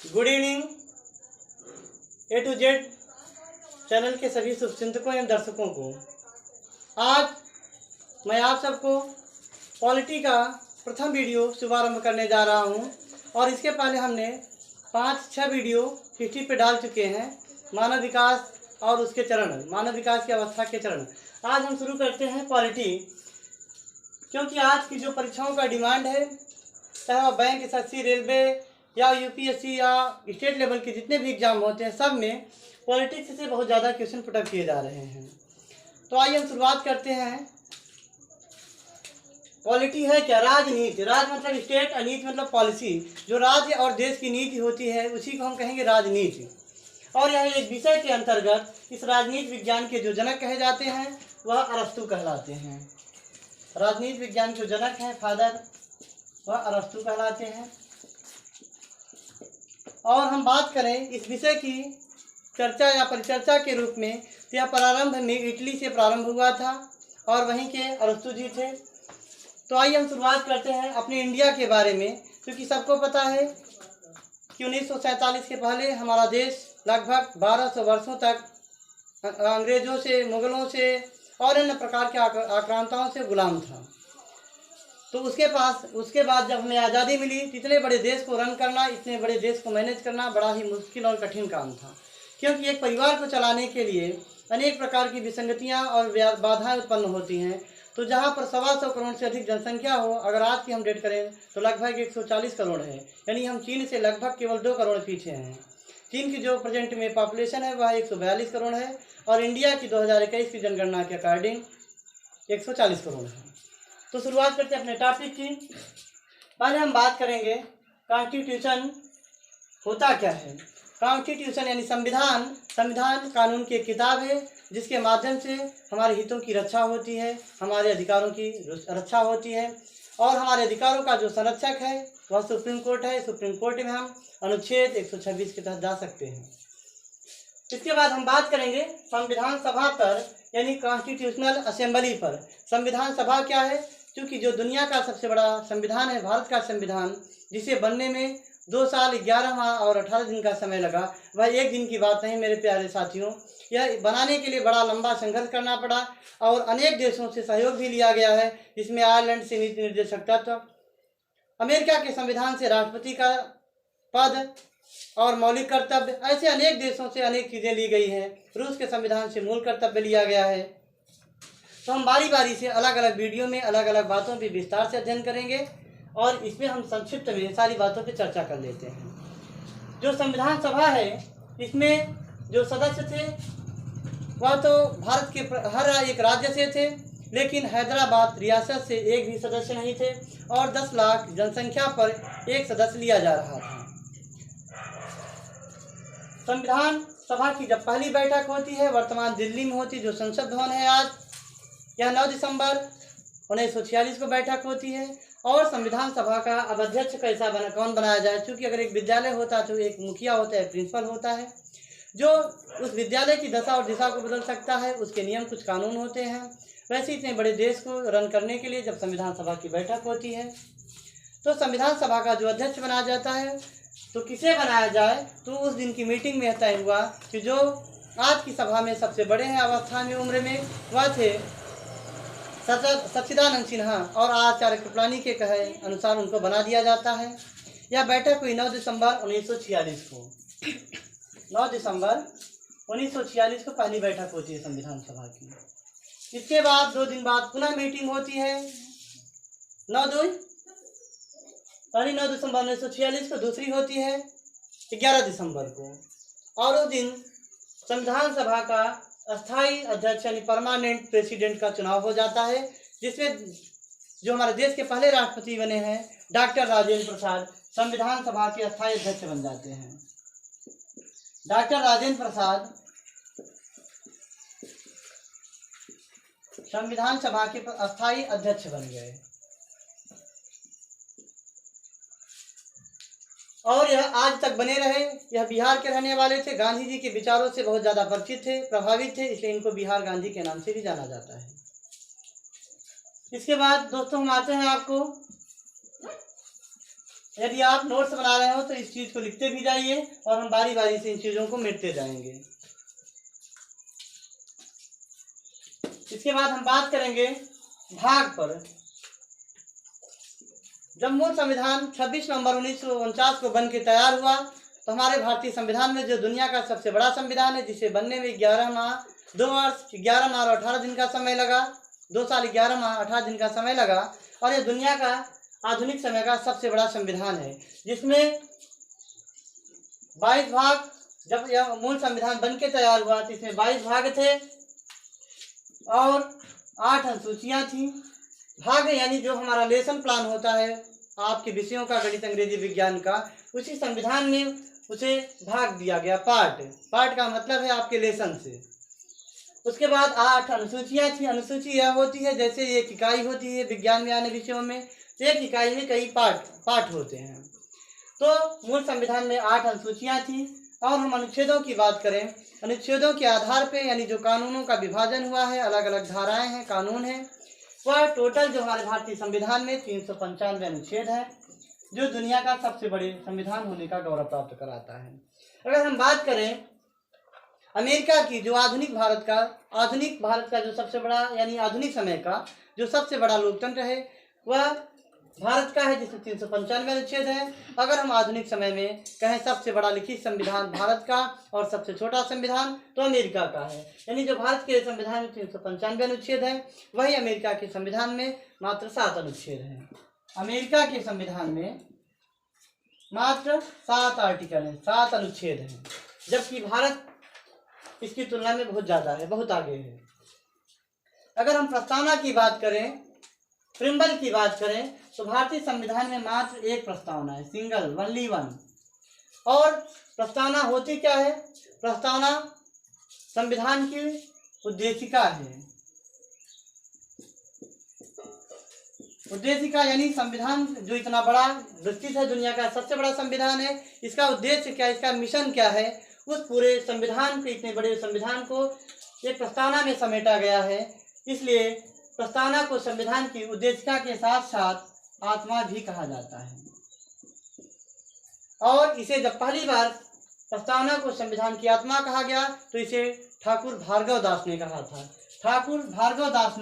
Good evening. A to Z channel के सभी शुभचिंतकों एवं दर्शकों को आज मैं आप सबको पॉलिटी का प्रथम वीडियो शुभारंभ करने जा रहा हूं और इसके पहले हमने 5-6 वीडियो हिस्ट्री पे डाल चुके हैं। मानव विकास और उसके चरण, मानव विकास की अवस्था के चरण। आज हम शुरू करते हैं पॉलिटी, क्योंकि आज की जो परीक्षाओं का डिमांड है, चाहे वह बैंक, एसएससी, रेलवे या यूपीएससी या स्टेट लेवल के जितने भी एग्जाम होते हैं, सब में पॉलिटिक्स से बहुत ज़्यादा क्वेश्चन पुटअप किए जा रहे हैं। तो आइए हम शुरुआत करते हैं। पॉलिटी है क्या? राजनीति। राज मतलब स्टेट, नीति मतलब पॉलिसी। जो राज्य और देश की नीति होती है उसी को हम कहेंगे राजनीति। और यह एक विषय के अंतर्गत इस राजनीति विज्ञान के जो जनक कहे जाते हैं वह अरस्तु कहलाते हैं। राजनीति विज्ञान के जनक हैं फादर, वह अरस्तु कहलाते हैं। और हम बात करें इस विषय की चर्चा या परिचर्चा के रूप में, तो यह प्रारंभ में इटली से प्रारंभ हुआ था और वहीं के अरस्तु जी थे। तो आइए हम शुरुआत करते हैं अपने इंडिया के बारे में, क्योंकि सबको पता है कि 1947 के पहले हमारा देश लगभग 1200 वर्षों तक अंग्रेजों से, मुगलों से और अन्य प्रकार के आक्रांताओं से गुलाम था। तो उसके बाद जब हमें आज़ादी मिली, इतने बड़े देश को रन करना, इतने बड़े देश को मैनेज करना बड़ा ही मुश्किल और कठिन काम था, क्योंकि एक परिवार को चलाने के लिए अनेक प्रकार की विसंगतियां और बाधाएं उत्पन्न होती हैं। तो जहां पर 125 करोड़ से अधिक जनसंख्या हो, अगर आज की हम डेट करें तो लगभग 140 करोड़ है, यानी हम चीन से लगभग केवल 2 करोड़ पीछे हैं। चीन की जो प्रेजेंट में पॉपुलेशन है वह 142 करोड़ है और इंडिया की 2021 की जनगणना के अकॉर्डिंग 140 करोड़ है। तो शुरुआत करते हैं अपने टॉपिक की। पहले हम बात करेंगे कॉन्स्टिट्यूशन होता क्या है। कॉन्स्टिट्यूशन यानी संविधान। संविधान कानून की एक किताब है जिसके माध्यम से हमारे हितों की रक्षा होती है, हमारे अधिकारों की रक्षा होती है और हमारे अधिकारों का जो संरक्षक है वह सुप्रीम कोर्ट है। सुप्रीम कोर्ट में हम अनुच्छेद 126 के तहत जा सकते हैं। इसके बाद हम बात करेंगे संविधान सभा पर, यानी कॉन्स्टिट्यूशनल असेंबली पर। संविधान सभा क्या है? क्योंकि जो दुनिया का सबसे बड़ा संविधान है, भारत का संविधान, जिसे बनने में 2 साल 11 माह और 18 दिन का समय लगा, वह एक दिन की बात नहीं मेरे प्यारे साथियों। यह बनाने के लिए बड़ा लंबा संघर्ष करना पड़ा और अनेक देशों से सहयोग भी लिया गया है, जिसमें आयरलैंड से नीति निर्देशक तत्व, अमेरिका के संविधान से राष्ट्रपति का पद और मौलिक कर्तव्य, ऐसे अनेक देशों से अनेक चीज़ें ली गई हैं। रूस के संविधान से मूल कर्तव्य लिया गया है। तो हम बारी बारी से अलग अलग वीडियो में अलग अलग बातों पर विस्तार से अध्ययन करेंगे और इसमें हम संक्षिप्त में सारी बातों पर चर्चा कर लेते हैं। जो संविधान सभा है, इसमें जो सदस्य थे वह तो भारत के हर एक राज्य से थे, लेकिन हैदराबाद रियासत से एक भी सदस्य नहीं थे और 10 लाख जनसंख्या पर एक सदस्य लिया जा रहा था। संविधान सभा की जब पहली बैठक होती है, वर्तमान दिल्ली में होती, जो संसद भवन है आज, यह 9 दिसंबर 1946 को बैठक होती है। और संविधान सभा का अब अध्यक्ष कौन बनाया जाए, क्योंकि अगर एक विद्यालय होता तो एक मुखिया होता है, प्रिंसिपल होता है, जो उस विद्यालय की दशा और दिशा को बदल सकता है। उसके नियम, कुछ कानून होते हैं। वैसे इतने बड़े देश को रन करने के लिए जब संविधान सभा की बैठक होती है तो संविधान सभा का जो अध्यक्ष बनाया जाता है, तो किसे बनाया जाए, तो उस दिन की मीटिंग में तय हुआ कि जो आज की सभा में सबसे बड़े हैं अवस्था में, उम्र में, वह थे सच्चिदानंद सिन्हा और आचार्य कृपलानी के कहे अनुसार उनको बना दिया जाता है। यह बैठक हुई 9 दिसंबर 1946 को। 9 दिसंबर 1946 को पहली बैठक होती है संविधान सभा की। इसके बाद 2 दिन बाद पुनः मीटिंग होती है। 9 दिसंबर 1946 को, दूसरी होती है 11 दिसंबर को। और उस दिन संविधान सभा का अस्थायी अध्यक्ष यानी परमानेंट प्रेसिडेंट का चुनाव हो जाता है, जिसमें जो हमारे देश के पहले राष्ट्रपति बने हैं डॉक्टर राजेंद्र प्रसाद संविधान सभा के अस्थायी अध्यक्ष बन जाते हैं। डॉक्टर राजेंद्र प्रसाद संविधान सभा के अस्थायी अध्यक्ष बन गए और यह आज तक बने रहे। यह बिहार के रहने वाले थे, गांधी जी के विचारों से बहुत ज़्यादा परिचित थे, प्रभावित थे, इसलिए इनको बिहार गांधी के नाम से भी जाना जाता है। इसके बाद दोस्तों हम आते हैं आपको यदि आप नोट्स बना रहे हो तो इस चीज को लिखते भी जाइए और हम बारी बारी से इन चीजों को मिटते जाएंगे। इसके बाद हम बात करेंगे भाग पर। जब मूल संविधान 26 नवंबर 1949 को बन के तैयार हुआ तो हमारे भारतीय संविधान में जो दुनिया का सबसे बड़ा संविधान है, जिसे बनने में 11 माह 2 वर्ष 11 माह और 18 दिन का समय लगा, 2 साल 11 माह 18 दिन का समय लगा, और ये दुनिया का आधुनिक समय का सबसे बड़ा संविधान है, जिसमें 22 भाग, जब यह मूल संविधान बन के तैयार हुआ तो इसमें 22 भाग थे और 8 अनुसूचियां थी। भाग यानी जो हमारा लेसन प्लान होता है आपके विषयों का, गणित, अंग्रेजी, विज्ञान का, उसी संविधान में उसे भाग दिया गया। पार्ट का मतलब है आपके लेसन से। उसके बाद 8 अनुसूचियां थी। अनुसूची यह होती है जैसे एक इकाई होती है विज्ञान में आने विषयों में, एक इकाई में कई पाठ होते हैं। तो मूल संविधान में 8 अनुसूचियां थी। और हम अनुच्छेदों की बात करें, अनुच्छेदों के आधार पे यानी जो कानूनों का विभाजन हुआ है, अलग अलग धाराएं हैं, कानून है, वह टोटल जो हमारे भारतीय संविधान में 395 अनुच्छेद है, जो दुनिया का सबसे बड़े संविधान होने का गौरव प्राप्त कराता है। अगर हम बात करें अमेरिका की, जो आधुनिक भारत का जो सबसे बड़ा यानी आधुनिक समय का जो सबसे बड़ा लोकतंत्र है वह भारत का है, जिसमें 395 अनुच्छेद है। अगर हम आधुनिक समय में कहें सबसे बड़ा लिखित संविधान भारत का और सबसे छोटा संविधान तो अमेरिका का है, यानी जो भारत के संविधान में 395 अनुच्छेद है वही अमेरिका के संविधान में मात्र 7 अनुच्छेद हैं। अमेरिका के संविधान में मात्र 7 आर्टिकल हैं, 7 अनुच्छेद हैं, जबकि भारत इसकी तुलना में बहुत ज़्यादा है, बहुत आगे है। अगर हम प्रस्तावना की बात करें, प्रिम्बल की बात करें, तो भारतीय संविधान में मात्र एक प्रस्तावना है, सिंगल, ओनली वन। और प्रस्तावना होती क्या है? प्रस्तावना संविधान की उद्देशिका है। उद्देशिका यानी संविधान जो इतना बड़ा विस्तृत है, दुनिया का सबसे बड़ा संविधान है, इसका उद्देश्य क्या, इसका मिशन क्या है, उस पूरे संविधान के, इतने बड़े संविधान को एक प्रस्तावना में समेटा गया है। इसलिए प्रस्तावना को संविधान की उद्देशिका के साथ साथ आत्मा भी कहा जाता है। और इसे जब पहली बार प्रस्तावना को संविधान की आत्मा कहा गया तो इसे ठाकुर भार्गव दास ने कहा था। ठाकुर भार्गव दास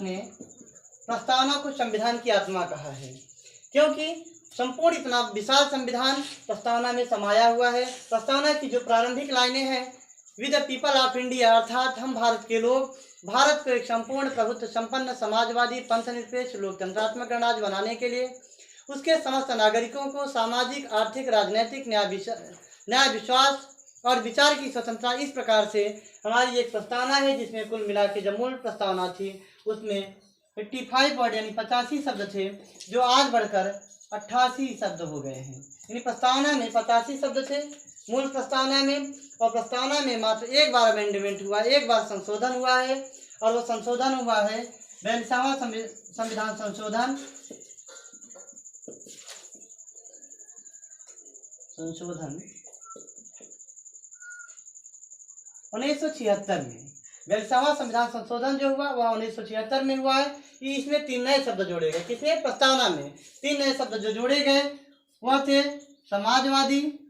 ने प्रस्तावना को संविधान की आत्मा कहा है, क्योंकि संपूर्ण इतना विशाल संविधान प्रस्तावना में समाया हुआ है। प्रस्तावना की जो प्रारंभिक लाइनें हैं, with the people of India, अर्थात हम भारत के लोग भारत को एक संपूर्ण प्रभुत्व संपन्न समाजवादी पंथनिरपेक्ष लोकतंत्रात्मक गणराज्य बनाने के लिए उसके समस्त नागरिकों को सामाजिक, आर्थिक, राजनीतिक न्याय, विश्वास और विचार की स्वतंत्रता, इस प्रकार से हमारी एक प्रस्तावना है, जिसमें कुल मिला के जब मूल प्रस्तावना थी उसमें 85 वर्ड यानी 85 शब्द थे, जो आज बढ़कर 88 शब्द हो गए हैं। यानी प्रस्तावना में 85 शब्द थे मूल प्रस्तावना में, और प्रस्तावना में मात्र एक बार अमेंडमेंट हुआ, एक बार संशोधन हुआ है, और वो संशोधन हुआ है 42वां संविधान संशोधन 1976 में। 42वां संविधान संशोधन जो हुआ वह 1976 में हुआ है। इसमें 3 नए शब्द जोड़े गए। किसमें? प्रस्तावना में 3 नए शब्द जो जोड़े गए वह थे समाजवादी,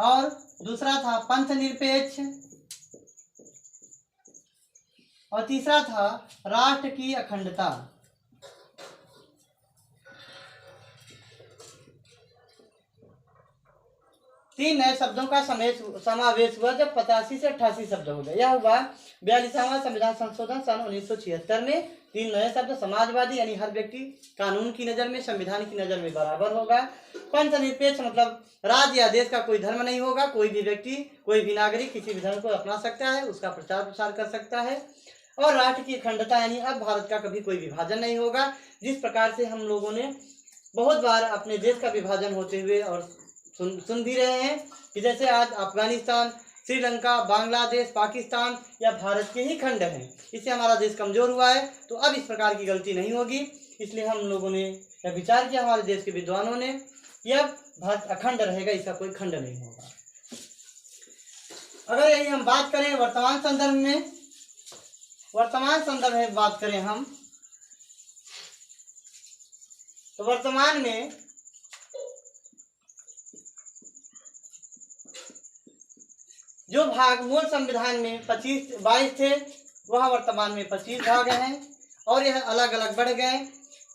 और दूसरा था पंथनिरपेक्ष, और तीसरा था राष्ट्र की अखंडता। तीन नए शब्दों का समावेश हुआ जब 85 से 88 शब्द हो गए। यह हुआ 42वां संविधान संशोधन सन 1976 में। 3 नए शब्द, समाजवादी यानी हर व्यक्ति कानून की नज़र में, संविधान की नज़र में बराबर होगा। पंथनिरपेक्ष मतलब राज्य या देश का कोई धर्म नहीं होगा, कोई भी व्यक्ति, कोई भी नागरिक किसी भी धर्म को अपना सकता है, उसका प्रचार प्रसार कर सकता है। और राष्ट्र की अखंडता यानी अब भारत का कभी कोई विभाजन नहीं होगा। जिस प्रकार से हम लोगों ने बहुत बार अपने देश का विभाजन होते हुए और सुन भी रहे हैं कि जैसे आज अफगानिस्तान, श्रीलंका, बांग्लादेश, पाकिस्तान या भारत के ही खंड हैं, इससे हमारा देश कमजोर हुआ है। तो अब इस प्रकार की गलती नहीं होगी, इसलिए हम लोगों ने यह विचार किया, हमारे देश के विद्वानों ने, कि अब भारत अखंड रहेगा, इसका कोई खंड नहीं होगा। अगर यही हम बात करें वर्तमान संदर्भ में, वर्तमान संदर्भ में बात करें हम, तो वर्तमान में जो भाग मूल संविधान में 22 थे, वह वर्तमान में 25 भाग हैं और यह अलग अलग बढ़ गए।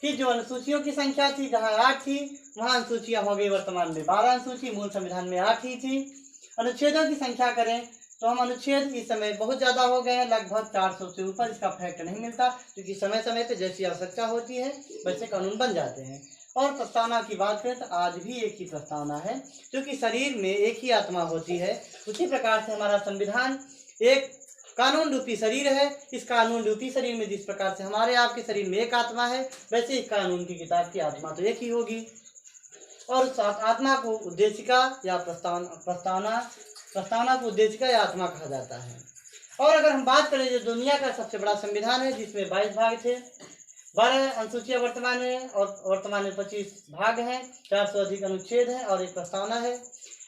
फिर जो अनुसूचियों की संख्या थी, जहाँ 8 थी, वहाँ अनुसूचियाँ हो गई वर्तमान में 12 अनुसूची, मूल संविधान में 8 ही थी। अनुच्छेदों की संख्या करें तो हम अनुच्छेद इस समय बहुत ज़्यादा हो गए हैं, लगभग 400 से ऊपर। इसका फैक्ट नहीं मिलता, क्योंकि समय समय पे जैसी आवश्यकता होती है वैसे कानून बन जाते हैं। और प्रस्तावना की बात करें तो आज भी एक ही प्रस्तावना है, क्योंकि शरीर में एक ही आत्मा होती है। उसी प्रकार से हमारा संविधान एक कानून रूपी शरीर है। इस कानून रूपी शरीर में जिस प्रकार से हमारे आपके शरीर में एक आत्मा है, वैसे ही कानून की किताब की आत्मा तो एक ही होगी। और उस आत्मा को उद्देशिका या प्रस्तावना को उद्देशिका या आत्मा कहा जाता है। और अगर हम बात करें जो दुनिया का सबसे बड़ा संविधान है, जिसमें 22 भाग थे, 12 अनुसूचियाँ वर्तमान में, और वर्तमान में 25 भाग हैं, 400 अधिक अनुच्छेद हैं और एक प्रस्तावना है।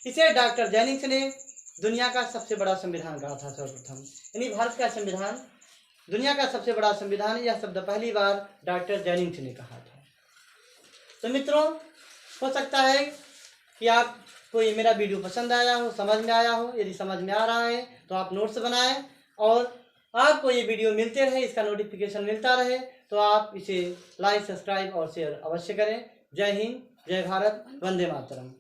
इसे डॉक्टर जेनिंग्स ने दुनिया का सबसे बड़ा संविधान कहा था सर्वप्रथम। यानी भारत का संविधान दुनिया का सबसे बड़ा संविधान, यह शब्द पहली बार डॉक्टर जेनिंग्स ने कहा था। तो मित्रों, हो सकता है कि आपको ये मेरा वीडियो पसंद आया हो, समझ में आया हो। यदि समझ में आ रहा है तो आप नोट्स बनाएं और आपको ये वीडियो मिलते रहे, इसका नोटिफिकेशन मिलता रहे, तो आप इसे लाइक, सब्सक्राइब और शेयर अवश्य करें। जय हिंद, जय भारत, वंदे मातरम।